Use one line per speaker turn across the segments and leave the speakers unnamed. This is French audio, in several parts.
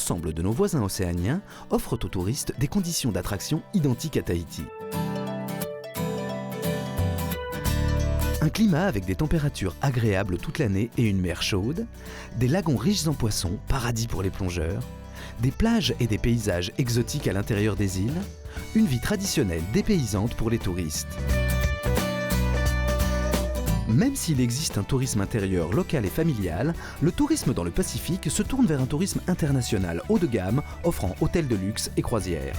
l'ensemble de nos voisins océaniens offrent aux touristes des conditions d'attraction identiques à Tahiti. Un climat avec des températures agréables toute l'année et une mer chaude, des lagons riches en poissons, paradis pour les plongeurs, des plages et des paysages exotiques à l'intérieur des îles, une vie traditionnelle dépaysante pour les touristes. Même s'il existe un tourisme intérieur local et familial, le tourisme dans le Pacifique se tourne vers un tourisme international haut de gamme, offrant hôtels de luxe et croisières.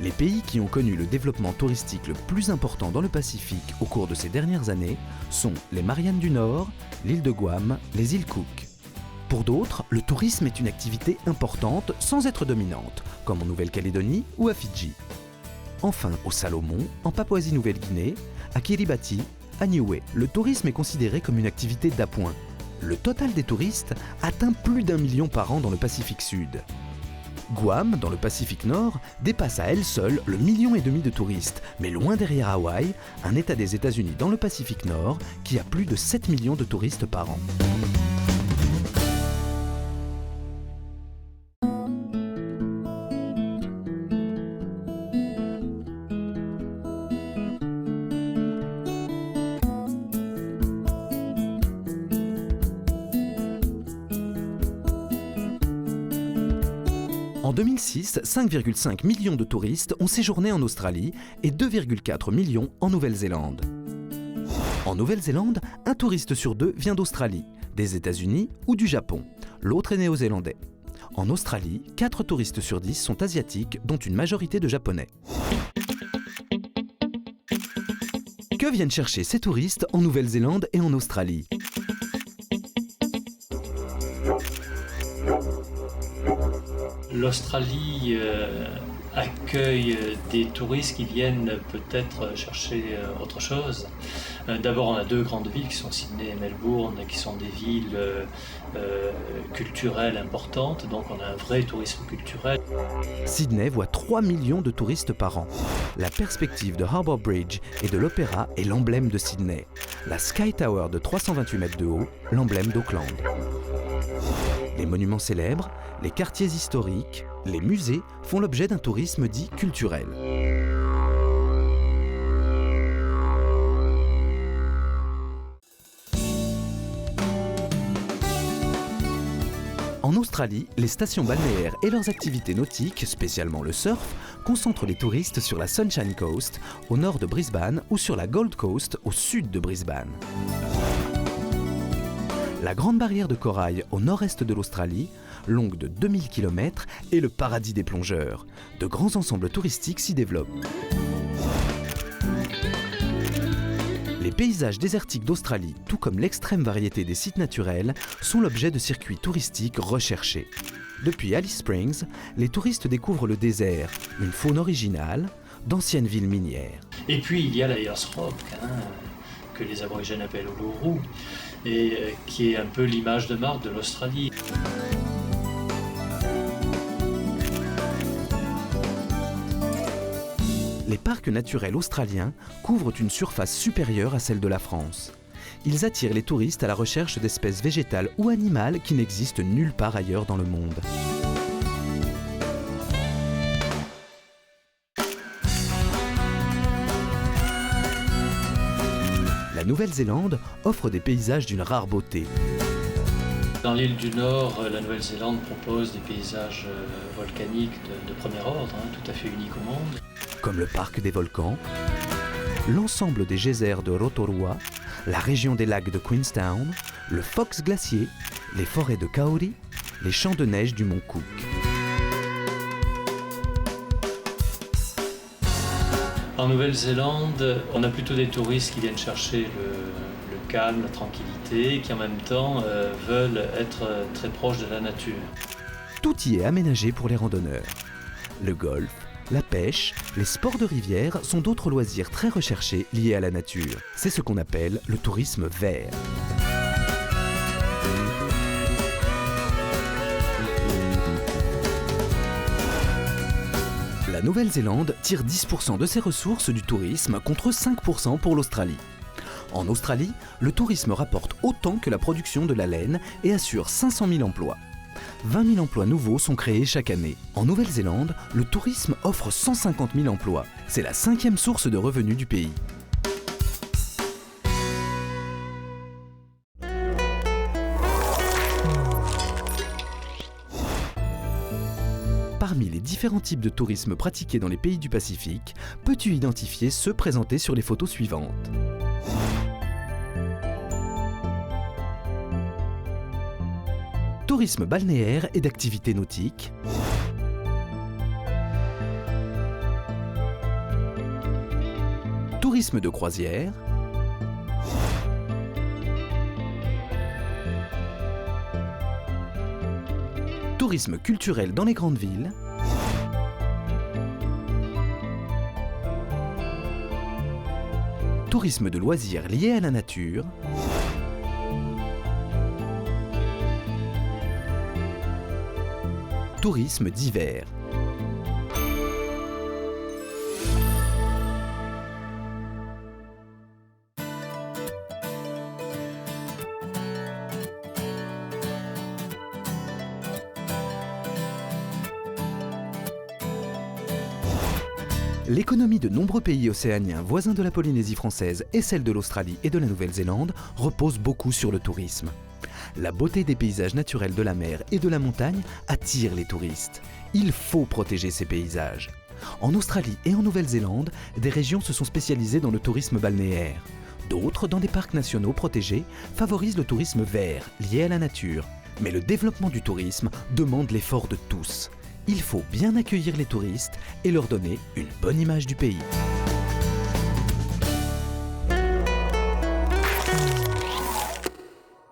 Les pays qui ont connu le développement touristique le plus important dans le Pacifique au cours de ces dernières années sont les Mariannes du Nord, l'île de Guam, les îles Cook. Pour d'autres, le tourisme est une activité importante sans être dominante, comme en Nouvelle-Calédonie ou à Fidji. Enfin, aux Salomon, en Papouasie-Nouvelle-Guinée, à Kiribati, à Niue, le tourisme est considéré comme une activité d'appoint. Le total des touristes atteint plus d'1 million par an dans le Pacifique Sud. Guam, dans le Pacifique Nord, dépasse à elle seule le 1,5 million de touristes, mais loin derrière Hawaï, un État des États-Unis dans le Pacifique Nord, qui a plus de 7 millions de touristes par an. En 2006, 5,5 millions de touristes ont séjourné en Australie et 2,4 millions en Nouvelle-Zélande. En Nouvelle-Zélande, un touriste sur deux vient d'Australie, des États-Unis ou du Japon. L'autre est néo-zélandais. En Australie, 4 touristes sur 10 sont asiatiques, dont une majorité de Japonais. Que viennent chercher ces touristes en Nouvelle-Zélande et en Australie ?
L'Australie accueille des touristes qui viennent peut-être chercher autre chose. D'abord, on a 2 grandes villes qui sont Sydney et Melbourne, qui sont des villes culturelles importantes, donc on a un vrai tourisme culturel.
Sydney voit 3 millions de touristes par an. La perspective de Harbour Bridge et de l'Opéra est l'emblème de Sydney. La Sky Tower de 328 mètres de haut, l'emblème d'Auckland. Les monuments célèbres, les quartiers historiques, les musées font l'objet d'un tourisme dit culturel. En Australie, les stations balnéaires et leurs activités nautiques, spécialement le surf, concentrent les touristes sur la Sunshine Coast, au nord de Brisbane, ou sur la Gold Coast, au sud de Brisbane. La Grande Barrière de Corail, au nord-est de l'Australie, longue de 2000 km, est le paradis des plongeurs. De grands ensembles touristiques s'y développent. Les paysages désertiques d'Australie, tout comme l'extrême variété des sites naturels, sont l'objet de circuits touristiques recherchés. Depuis Alice Springs, les touristes découvrent le désert, une faune originale, d'anciennes villes minières.
Et puis il y a la Ayers Rock, que les aborigènes appellent Uluru, et qui est un peu l'image de marque de l'Australie.
Les parcs naturels australiens couvrent une surface supérieure à celle de la France. Ils attirent les touristes à la recherche d'espèces végétales ou animales qui n'existent nulle part ailleurs dans le monde. La Nouvelle-Zélande offre des paysages d'une rare beauté.
Dans l'île du Nord, la Nouvelle-Zélande propose des paysages volcaniques de premier ordre, tout à fait uniques au monde.
Comme le parc des volcans, l'ensemble des geysers de Rotorua, la région des lacs de Queenstown, le Fox glacier, les forêts de Kauri, les champs de neige du mont Cook.
En Nouvelle-Zélande, on a plutôt des touristes qui viennent chercher le calme, la tranquillité, qui en même temps veulent être très proches de la nature.
Tout y est aménagé pour les randonneurs. Le golf, la pêche, les sports de rivière sont d'autres loisirs très recherchés liés à la nature. C'est ce qu'on appelle le tourisme vert. La Nouvelle-Zélande tire 10% de ses ressources du tourisme contre 5% pour l'Australie. En Australie, le tourisme rapporte autant que la production de la laine et assure 500 000 emplois. 20 000 emplois nouveaux sont créés chaque année. En Nouvelle-Zélande, le tourisme offre 150 000 emplois. C'est la 5e source de revenus du pays. Parmi les différents types de tourisme pratiqués dans les pays du Pacifique, peux-tu identifier ceux présentés sur les photos suivantes ? Tourisme balnéaire et d'activités nautiques. Tourisme de croisière. Tourisme culturel dans les grandes villes. Tourisme de loisirs lié à la nature. Tourisme d'hiver. L'économie de nombreux pays océaniens voisins de la Polynésie française et celle de l'Australie et de la Nouvelle-Zélande repose beaucoup sur le tourisme. La beauté des paysages naturels de la mer et de la montagne attire les touristes. Il faut protéger ces paysages. En Australie et en Nouvelle-Zélande, des régions se sont spécialisées dans le tourisme balnéaire. D'autres, dans des parcs nationaux protégés, favorisent le tourisme vert, lié à la nature. Mais le développement du tourisme demande l'effort de tous. Il faut bien accueillir les touristes et leur donner une bonne image du pays.